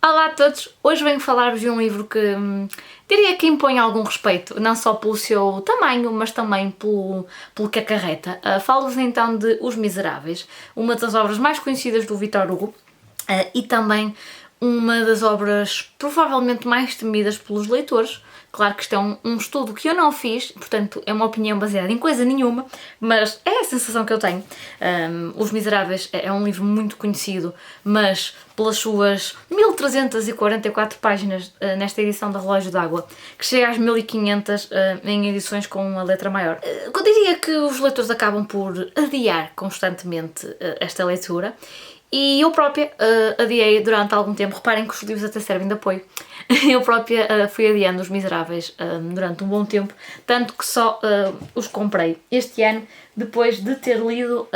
Olá a todos! Hoje venho falar-vos de um livro que diria que impõe algum respeito, não só pelo seu tamanho, mas também pelo que acarreta. Falo-vos então de Os Miseráveis, uma das obras mais conhecidas do Victor Hugo e também uma das obras provavelmente mais temidas pelos leitores. Claro que isto é um estudo que eu não fiz, portanto é uma opinião baseada em coisa nenhuma, mas é a sensação que eu tenho. Os Miseráveis é um livro muito conhecido, mas pelas suas 1344 páginas nesta edição da Relógio d'Água, que chega às 1500 em edições com uma letra maior. Eu diria que os leitores acabam por adiar constantemente esta leitura. E eu própria adiei durante algum tempo. Reparem que os livros até servem de apoio. Eu própria fui adiando Os Miseráveis durante um bom tempo, tanto que só os comprei este ano, depois de ter lido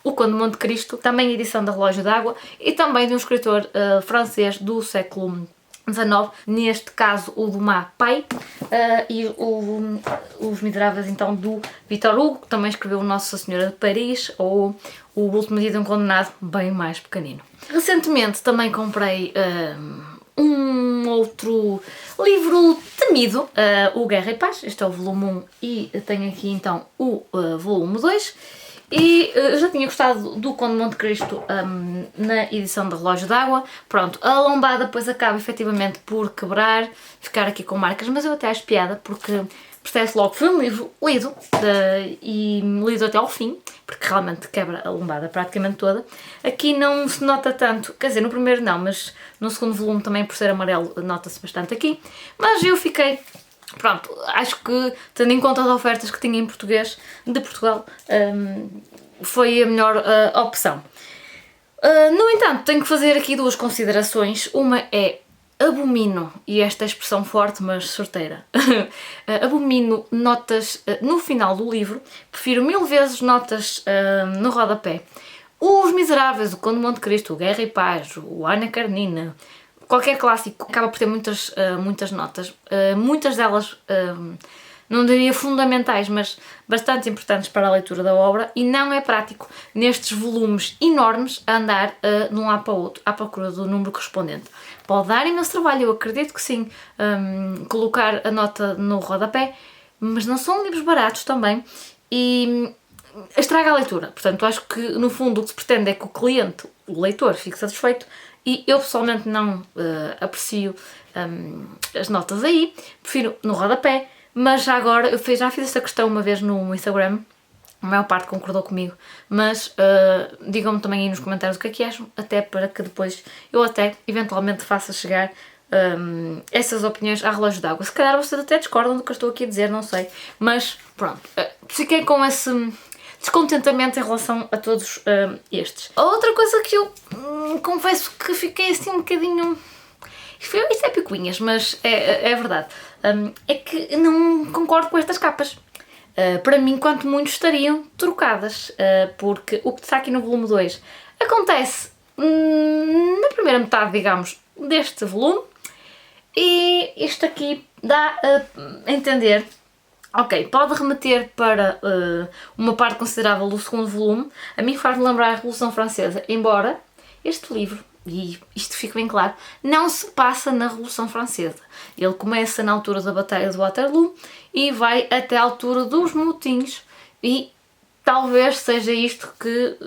O Conde de Monte Cristo, também edição da Relógio d'Água, e também de um escritor francês do século XIX, neste caso o Dumas pai, e Os Miseráveis então do Victor Hugo, que também escreveu Nossa Senhora de Paris, ou O Último Dia de um Condenado, bem mais pequenino. Recentemente também comprei um outro livro temido, o Guerra e Paz. Este é o volume 1 e tenho aqui então o volume 2. E já tinha gostado do Conde de Monte Cristo na edição da Relógio d'Água. Pronto, a lombada depois acaba efetivamente por quebrar, ficar aqui com marcas, mas eu até acho piada porque percebe-se logo que foi um livro lido e lido até ao fim, porque realmente quebra a lombada praticamente toda. Aqui não se nota tanto, quer dizer, no primeiro não, mas no segundo volume também, por ser amarelo, nota-se bastante aqui. Mas eu fiquei... Pronto, acho que, tendo em conta as ofertas que tinha em português de Portugal, foi a melhor opção. No entanto, tenho que fazer aqui duas considerações. Uma é, abomino, e esta é expressão forte, mas certeira, abomino notas no final do livro. Prefiro 1000 vezes notas no rodapé. Os Miseráveis, O Conde de Monte Cristo, o Guerra e Paz, o Ana Karenina... Qualquer clássico acaba por ter muitas notas, muitas delas, não diria fundamentais, mas bastante importantes para a leitura da obra, e não é prático nestes volumes enormes andar de um lado para o outro à procura do número correspondente. Pode dar imenso trabalho, eu acredito que sim, colocar a nota no rodapé, mas não são livros baratos também e estraga a leitura. Portanto, acho que no fundo o que se pretende é que o cliente, o leitor, fique satisfeito. E eu pessoalmente não aprecio as notas aí, prefiro no rodapé, mas já agora, eu já fiz esta questão uma vez no Instagram, a maior parte concordou comigo, mas digam-me também aí nos comentários o que acham, até para que depois eu até eventualmente faça chegar essas opiniões à Relógio d'Água. Se calhar vocês até discordam do que eu estou aqui a dizer, não sei, mas pronto, fiquei com esse... descontentamento em relação a todos estes. Outra coisa que eu confesso que fiquei assim um bocadinho... Isto é picuinhas, mas é verdade. É que não concordo com estas capas. Para mim, quanto muito estariam trocadas, porque o que está aqui no volume 2 acontece na primeira metade, digamos, deste volume, e isto aqui dá a entender... Ok, pode remeter para uma parte considerável do segundo volume. A mim faz-me lembrar a Revolução Francesa, embora este livro, e isto fique bem claro, não se passa na Revolução Francesa. Ele começa na altura da Batalha de Waterloo e vai até à altura dos motins, e talvez seja isto que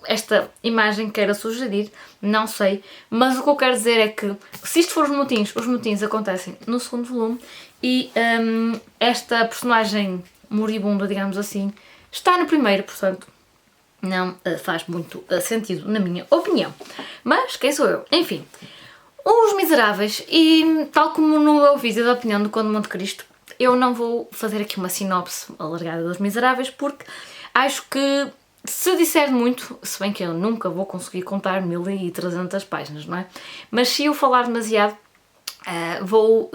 esta imagem queira sugerir, não sei, mas o que eu quero dizer é que se isto for os motins acontecem no segundo volume e esta personagem moribunda, digamos assim, está no primeiro, portanto não faz muito sentido na minha opinião. Mas quem sou eu? Enfim, Os Miseráveis, e tal como no meu vídeo da opinião do Conde de Monte Cristo, eu não vou fazer aqui uma sinopse alargada dos Miseráveis porque acho que se eu disser muito, se bem que eu nunca vou conseguir contar 1300 páginas, não é? Mas se eu falar demasiado, vou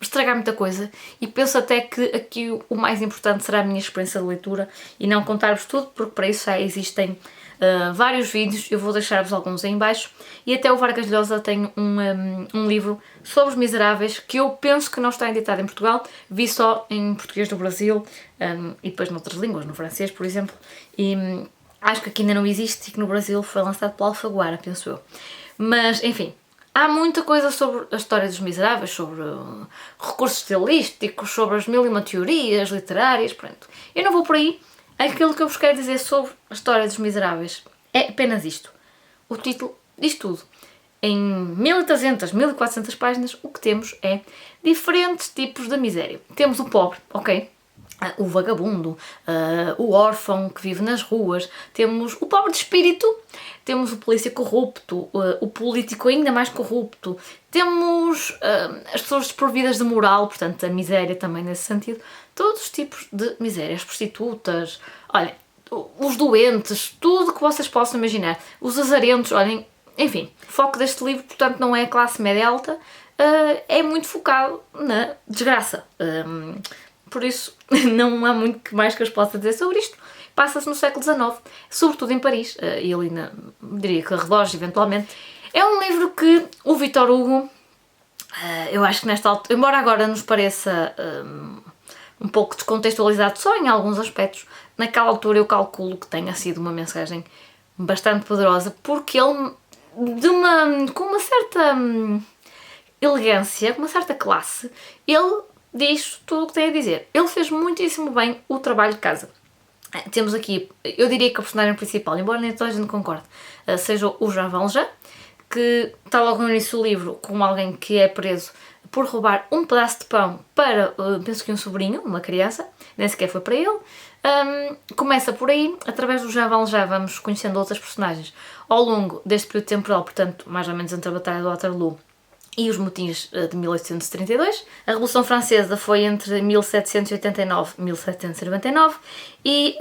estragar muita coisa, e penso até que aqui o mais importante será a minha experiência de leitura e não contar-vos tudo, porque para isso já existem vários vídeos, eu vou deixar-vos alguns aí em baixo, e até o Vargas Llosa tem um livro sobre Os Miseráveis que eu penso que não está editado em Portugal, vi só em português do Brasil e depois noutras línguas, no francês por exemplo, e acho que aqui ainda não existe e que no Brasil foi lançado pela Alfaguara, penso eu. Mas enfim, há muita coisa sobre a história dos Miseráveis, sobre recursos estilísticos, sobre as mil e uma teorias literárias, pronto. Eu não vou por aí. Aquilo que eu vos quero dizer sobre a história dos Miseráveis é apenas isto. O título diz tudo. Em 1300, 1400 páginas, o que temos é diferentes tipos de miséria. Temos o pobre, ok? O vagabundo, o órfão que vive nas ruas, temos o pobre de espírito, temos o polícia corrupto, o político ainda mais corrupto, temos as pessoas desprovidas de moral, portanto a miséria também nesse sentido, todos os tipos de miséria, as prostitutas, olhem, os doentes, tudo que vocês possam imaginar, os azarentos, olhem, enfim, o foco deste livro, portanto, não é a classe média alta, é muito focado na desgraça. Por isso, não há muito mais que eu possa dizer sobre isto. Passa-se no século XIX, sobretudo em Paris, e ali, diria que arredores, eventualmente. É um livro que o Victor Hugo, eu acho que nesta altura, embora agora nos pareça um pouco descontextualizado só em alguns aspectos, naquela altura eu calculo que tenha sido uma mensagem bastante poderosa, porque ele, com uma certa elegância, com uma certa classe, ele diz tudo o que tem a dizer. Ele fez muitíssimo bem o trabalho de casa. Temos aqui, eu diria que a personagem principal, embora nem toda a gente concorde, seja o Jean Valjean, que está logo no início do livro com alguém que é preso por roubar um pedaço de pão para, penso que um sobrinho, uma criança, nem sequer foi para ele. Começa por aí, através do Jean Valjean vamos conhecendo outras personagens ao longo deste período temporal, portanto, mais ou menos entre a Batalha de Waterloo e os motins de 1832. A Revolução Francesa foi entre 1789 e 1799 e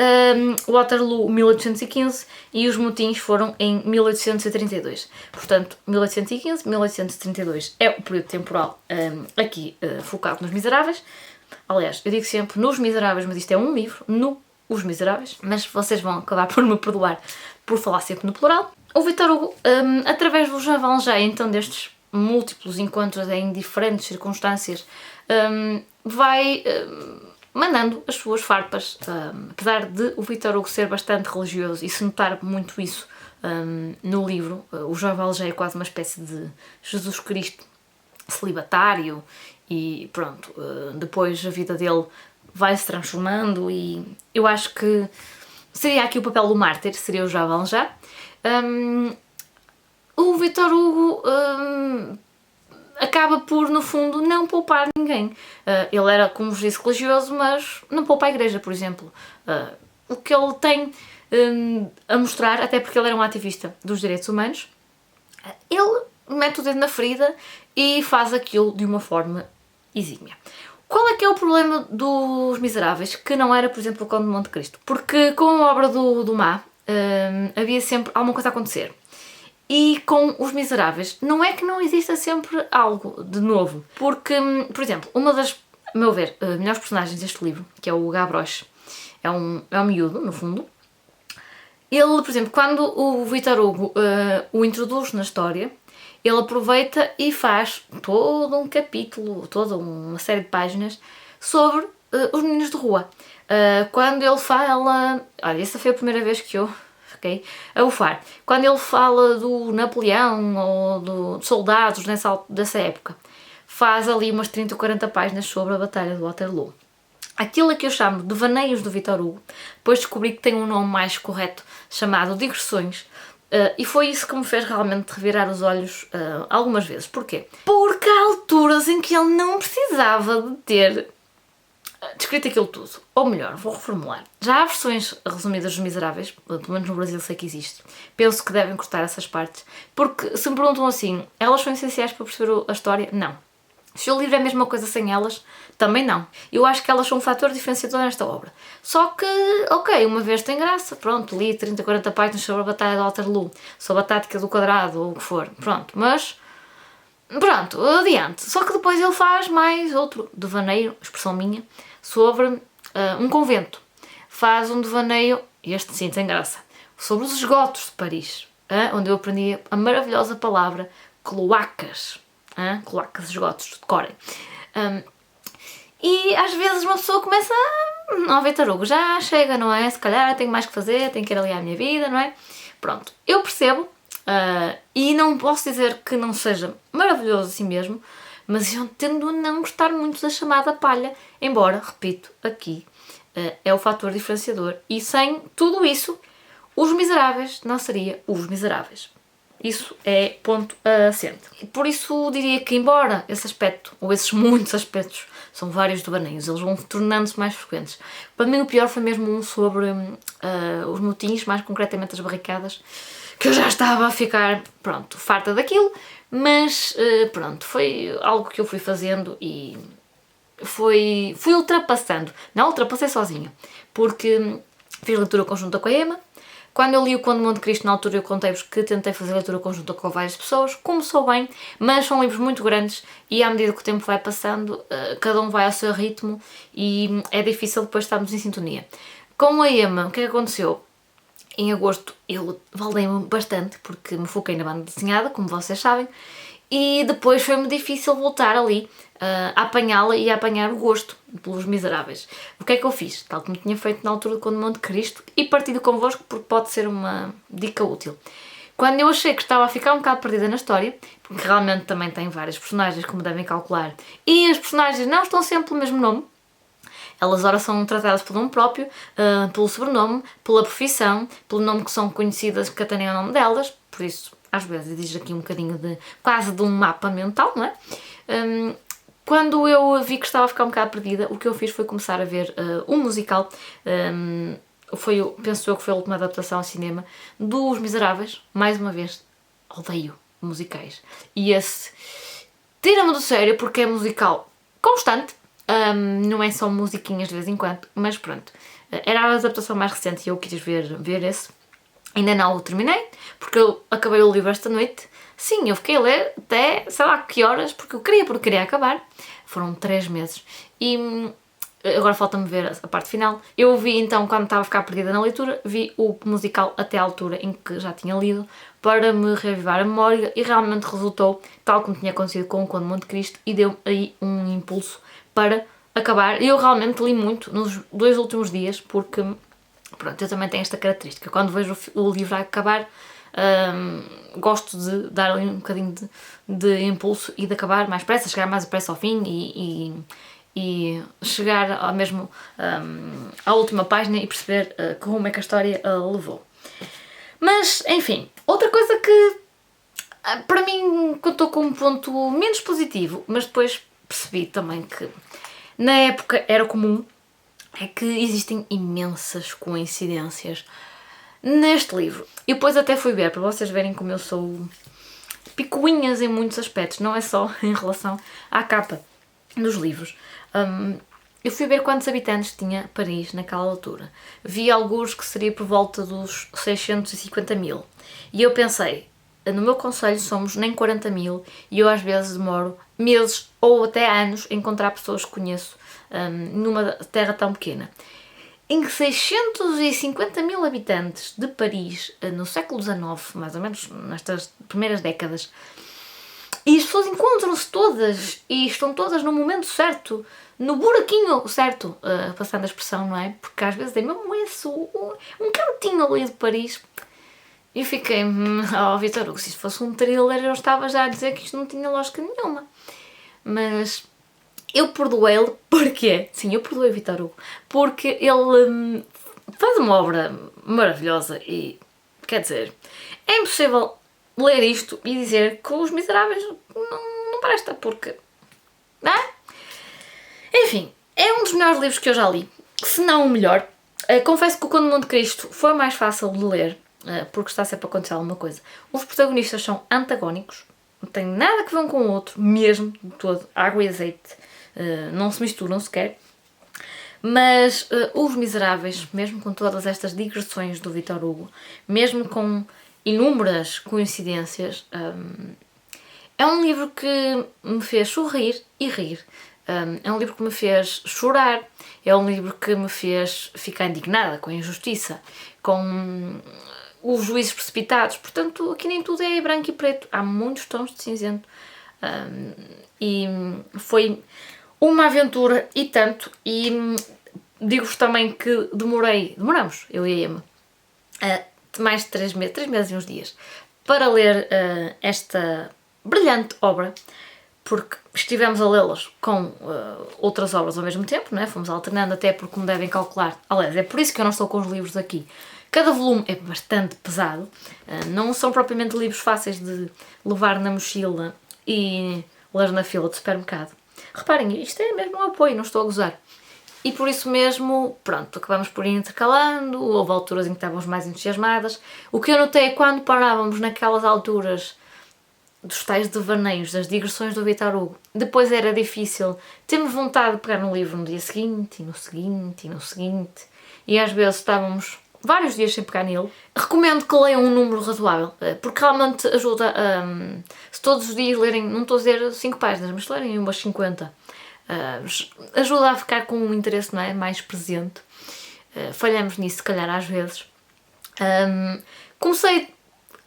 Waterloo 1815 e os motins foram em 1832. Portanto, 1815, 1832 é o período temporal aqui focado nos Miseráveis. Aliás, eu digo sempre nos Miseráveis, mas isto é um livro, no Os Miseráveis, mas vocês vão acabar por me perdoar por falar sempre no plural. O Victor Hugo, através do Jean Valjean, então destes múltiplos encontros em diferentes circunstâncias, vai mandando as suas farpas, apesar de o Victor Hugo ser bastante religioso e se notar muito isso no livro. O Jean Valjean é quase uma espécie de Jesus Cristo celibatário e pronto, depois a vida dele vai se transformando e eu acho que seria aqui o papel do mártir, seria o Jean Valjean. O Victor Hugo acaba por, no fundo, não poupar ninguém. Ele era, como vos disse, religioso, mas não poupa a igreja, por exemplo. O que ele tem a mostrar, até porque ele era um ativista dos direitos humanos, ele mete o dedo na ferida e faz aquilo de uma forma exímia. Qual é que é o problema dos Miseráveis, que não era, por exemplo, o Conde de Monte Cristo? Porque com a obra do Dumas havia sempre alguma coisa a acontecer. E com Os Miseráveis, não é que não exista sempre algo de novo. Porque, por exemplo, uma das, a meu ver, melhores personagens deste livro, que é o Gavroche, é um miúdo, no fundo. Ele, por exemplo, quando o Victor Hugo o introduz na história, ele aproveita e faz todo um capítulo, toda uma série de páginas sobre os meninos de rua. Quando ele fala... Olha, essa foi a primeira vez que eu fiquei a bufar. Quando ele fala do Napoleão ou de soldados dessa época, faz ali umas 30 ou 40 páginas sobre a Batalha de Waterloo. Aquilo a que eu chamo de Devaneios do Victor Hugo, depois descobri que tem um nome mais correto, chamado Digressões, e foi isso que me fez realmente revirar os olhos algumas vezes. Porquê? Porque há alturas em que ele não precisava de ter descrito aquilo tudo. Ou melhor, vou reformular. Já há versões resumidas dos Miseráveis, pelo menos no Brasil sei que existe. Penso que devem cortar essas partes, porque se me perguntam assim, elas são essenciais para perceber a história? Não. Se o livro é a mesma coisa sem elas, também não. Eu acho que elas são um fator diferenciador nesta obra. Só que, ok, uma vez tem graça, pronto, li 30, 40 páginas sobre a Batalha de Waterloo, sobre a tática do quadrado, ou o que for, pronto, mas... Pronto, adiante. Só que depois ele faz mais outro devaneio, expressão minha, sobre um convento. Faz um devaneio, este sim tem graça, sobre os esgotos de Paris, onde eu aprendi a maravilhosa palavra cloacas. Cloacas, esgotos, decorem. E às vezes uma pessoa começa a... Victor Hugo, já chega, não é? Se calhar tenho mais que fazer, tenho que ir ali à minha vida, não é? Pronto, eu percebo E não posso dizer que não seja maravilhoso assim mesmo, mas eu tendo a não gostar muito da chamada palha, embora, repito, aqui é o fator diferenciador. E sem tudo isso, Os Miseráveis não seria Os Miseráveis. Isso é ponto assente. E por isso diria que, embora esse aspecto, ou esses muitos aspectos, são vários devaneios, eles vão tornando-se mais frequentes. Para mim o pior foi mesmo um sobre os motins, mais concretamente as barricadas, que eu já estava a ficar, pronto, farta daquilo, mas pronto, foi algo que eu fui fazendo e fui ultrapassando. Não ultrapassei sozinha, porque fiz leitura conjunta com a Emma. Quando eu li o Conde de Monte Cristo, na altura eu contei-vos que tentei fazer leitura conjunta com várias pessoas, começou bem, mas são livros muito grandes e à medida que o tempo vai passando, cada um vai ao seu ritmo e é difícil depois estarmos em sintonia. Com a Emma, o que é que aconteceu? Em agosto eu valei-me bastante, porque me foquei na banda desenhada, como vocês sabem, e depois foi-me difícil voltar ali a apanhá-la e a apanhar o gosto pelos Miseráveis. O que é que eu fiz? Tal como tinha feito na altura do Conde de Monte Cristo e partilho convosco porque pode ser uma dica útil. Quando eu achei que estava a ficar um bocado perdida na história, porque realmente também tem várias personagens, como devem calcular, e as personagens não estão sempre pelo mesmo nome, elas ora são tratadas pelo nome próprio, pelo sobrenome, pela profissão, pelo nome que são conhecidas, que até nem é o nome delas, por isso às vezes diz aqui um bocadinho de quase de um mapa mental, não é? Quando eu vi que estava a ficar um bocado perdida, o que eu fiz foi começar a ver um musical, penso eu que foi a última adaptação ao cinema, dos Miseráveis. Mais uma vez, odeio musicais. E esse tira-me do sério porque é musical constante, não é só musiquinhas de vez em quando, mas pronto. Era a adaptação mais recente e eu quis ver esse. Ainda não o terminei, porque eu acabei o livro esta noite. Sim, eu fiquei a ler até, sei lá que horas, porque queria acabar. Foram 3 meses. E agora falta-me ver a parte final. Eu vi então, quando estava a ficar perdida na leitura, vi o musical até à altura em que já tinha lido, para me reavivar a memória, e realmente resultou, tal como tinha acontecido com o Conde de Monte Cristo, e deu aí um impulso para acabar. E eu realmente li muito nos 2 últimos dias, porque pronto, eu também tenho esta característica. Quando vejo o livro a acabar, gosto de dar ali um bocadinho de impulso e de acabar mais depressa, chegar mais depressa ao fim e chegar ao mesmo à última página e perceber que rumo é que a história levou. Mas, enfim, outra coisa que para mim contou com um ponto menos positivo, mas depois percebi também que na época era comum, é que existem imensas coincidências neste livro. E depois até fui ver, para vocês verem como eu sou picuinhas em muitos aspectos, não é só em relação à capa dos livros. Eu fui ver quantos habitantes tinha Paris naquela altura. Vi alguns que seria por volta dos 650 mil. E eu pensei, no meu concelho somos nem 40 mil e eu às vezes demoro meses ou até anos a encontrar pessoas que conheço numa terra tão pequena. Em 650 mil habitantes de Paris, no século XIX, mais ou menos nestas primeiras décadas, e as pessoas encontram-se todas e estão todas no momento certo, no buraquinho certo, passando a expressão, não é? Porque às vezes é mesmo esse, um cantinho ali de Paris. E eu fiquei, Vitor Hugo, se isto fosse um thriller eu estava já a dizer que isto não tinha lógica nenhuma. Mas eu perdoei-lhe, porquê? Sim, eu perdoei o Vitor Hugo, porque ele faz uma obra maravilhosa e, quer dizer, é impossível ler isto e dizer que Os Miseráveis não presta, porque... Não é? Enfim, é um dos melhores livros que eu já li, se não o melhor. Confesso que o Conde de Monte Cristo foi mais fácil de ler, porque está sempre a acontecer alguma coisa. Os protagonistas são antagónicos, não têm nada que ver um com o outro, mesmo, de todo, água e azeite, não se misturam sequer. Mas Os Miseráveis, mesmo com todas estas digressões do Vitor Hugo, mesmo com inúmeras coincidências, é um livro que me fez sorrir e rir. É um livro que me fez chorar, é um livro que me fez ficar indignada com a injustiça, com os juízes precipitados. Portanto, aqui nem tudo é branco e preto, há muitos tons de cinzento. E foi uma aventura e tanto, e digo-vos também que demoramos, eu e a Emma, mais de 3 meses e uns dias, para ler esta brilhante obra, porque estivemos a lê-las com outras obras ao mesmo tempo, não é? Fomos alternando, até porque, como devem calcular, aliás, é por isso que eu não estou com os livros aqui. Cada volume é bastante pesado, não são propriamente livros fáceis de levar na mochila e ler na fila do supermercado. Reparem, isto é mesmo um apoio, não estou a gozar. E por isso mesmo, pronto, acabamos por ir intercalando, houve alturas em que estávamos mais entusiasmadas. O que eu notei é quando parávamos naquelas alturas dos tais devaneios, das digressões do Victor Hugo, depois era difícil termos vontade de pegar no livro no dia seguinte, e no seguinte, e no seguinte, e às vezes estávamos vários dias sem pegar nele. Recomendo que leiam um número razoável, porque realmente ajuda a, se todos os dias lerem, não estou a dizer 5 páginas, mas lerem umas 50, ajuda a ficar com um interesse, não é, mais presente. Falhamos nisso, se calhar, às vezes. Comecei,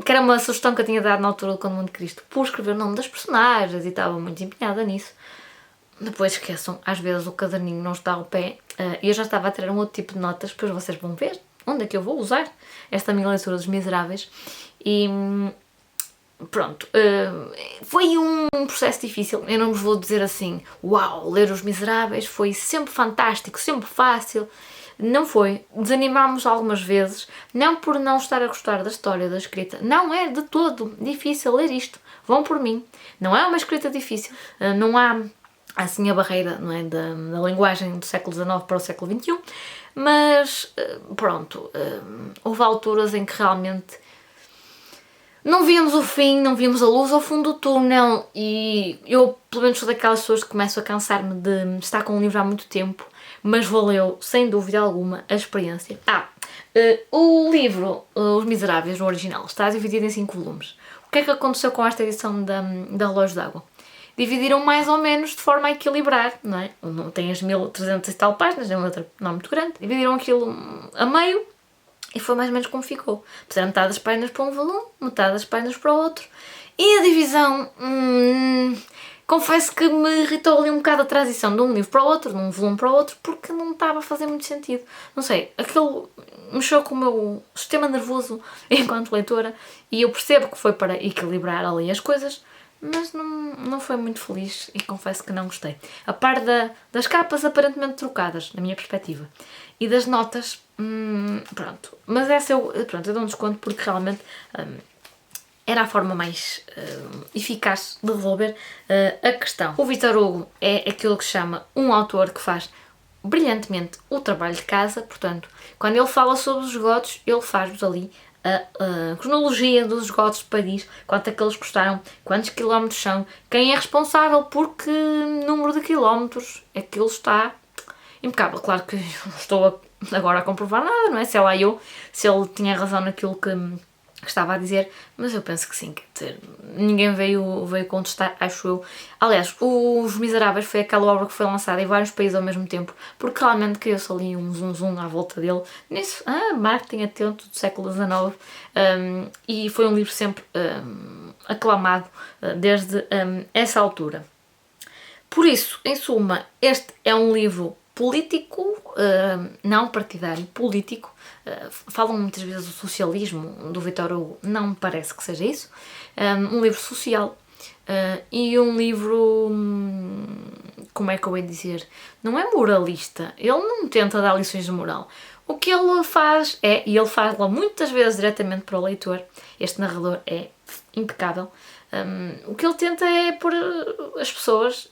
que era uma sugestão que eu tinha dado na altura do Conde de Monte Cristo, por escrever o nome das personagens e estava muito empenhada nisso. Depois esqueçam, às vezes o caderninho não está ao pé e eu já estava a tirar um outro tipo de notas, depois vocês vão ver onde é que eu vou usar esta minha leitura dos Miseráveis. E pronto, foi um processo difícil. Eu não vos vou dizer assim, uau, ler Os Miseráveis foi sempre fantástico, sempre fácil. Não foi. Desanimámos algumas vezes, não por não estar a gostar da história, da escrita. Não é de todo difícil ler isto. Vão por mim. Não é uma escrita difícil. Não há assim a barreira, não é, da linguagem do século XIX para o século XXI. Mas pronto, houve alturas em que realmente não víamos o fim, não víamos a luz ao fundo do túnel e eu, pelo menos, sou daquelas pessoas que começo a cansar-me de estar com um livro há muito tempo, mas valeu, sem dúvida alguma, a experiência. O livro Os Miseráveis, no original, está dividido em 5 volumes. O que é que aconteceu com esta edição da Relógio d'Água? Dividiram mais ou menos de forma a equilibrar, não é? Não tem as 1300 e tal páginas, é uma letra não muito grande. Dividiram aquilo a meio e foi mais ou menos como ficou. Puseram metade das páginas para um volume, metade das páginas para o outro. E a divisão, confesso que me irritou ali um bocado a transição de um livro para o outro, de um volume para o outro, porque não estava a fazer muito sentido. Não sei, aquilo mexeu com o meu sistema nervoso enquanto leitora e eu percebo que foi para equilibrar ali as coisas, mas não foi muito feliz e confesso que não gostei. A par das capas aparentemente trocadas, na minha perspectiva, e das notas, pronto. Mas essa eu dou um desconto porque realmente era a forma mais eficaz de resolver a questão. O Victor Hugo é aquilo que se chama um autor que faz brilhantemente o trabalho de casa, portanto, quando ele fala sobre os esgotos, ele faz-nos ali a cronologia dos esgotos de Paris, quanto é que eles custaram, quantos quilómetros são, quem é responsável por que número de quilómetros, aquilo está impecável. Claro que não estou agora a comprovar nada, não é? Sei lá eu se ele tinha razão naquilo que estava a dizer, mas eu penso que sim, quer dizer, ninguém veio contestar, acho eu. Aliás, Os Miseráveis foi aquela obra que foi lançada em vários países ao mesmo tempo, porque realmente criou-se ali um zum à volta dele, nisso, marketing atento do século XIX, e foi um livro sempre aclamado desde essa altura. Por isso, em suma, este é um livro político, não partidário, político. Falam muitas vezes do socialismo do Victor Hugo, não me parece que seja isso. Um livro social e um livro, como é que eu ia dizer, não é moralista, ele não tenta dar lições de moral. O que ele faz e ele faz-la muitas vezes diretamente para o leitor, este narrador é impecável, o que ele tenta é pôr as pessoas,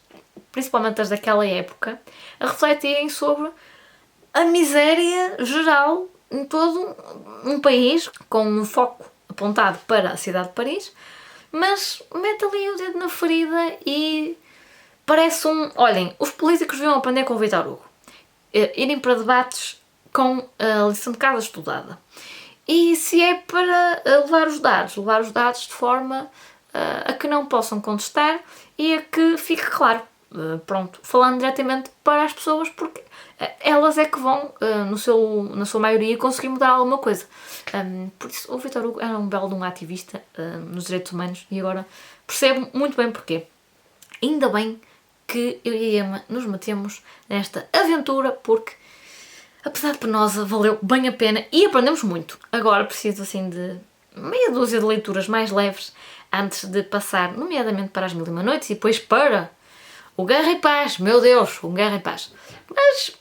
principalmente as daquela época, a refletirem sobre a miséria geral em todo um país, com um foco apontado para a cidade de Paris, mas mete ali o dedo na ferida e parece olhem, os políticos deviam aprender com o Victor Hugo, irem para debates com a lição de casa estudada. E se é para levar os dados de forma a que não possam contestar e a que fique claro. Pronto, falando diretamente para as pessoas, porque elas é que vão, na sua maioria, conseguir mudar alguma coisa. Por isso, o Victor Hugo era um belo de um ativista nos direitos humanos e agora percebo muito bem porquê. Ainda bem que eu e a Emma nos metemos nesta aventura, porque, apesar de penosa, valeu bem a pena e aprendemos muito. Agora preciso assim de meia dúzia de leituras mais leves antes de passar, nomeadamente para As Mil e Uma Noites e depois para o Guerra e Paz. Meu Deus, o Guerra e Paz. Mas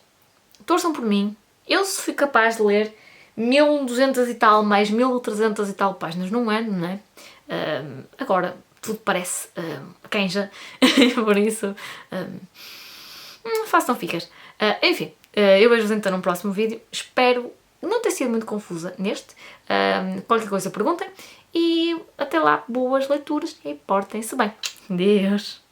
torçam por mim. Eu se fui capaz de ler 1200 e tal, mais 1300 e tal páginas num ano, não é? Agora, tudo parece canja, por isso façam ficas. Enfim, eu vejo-vos então num próximo vídeo. Espero não ter sido muito confusa neste. Qualquer coisa perguntem. E até lá, boas leituras e portem-se bem. Deus!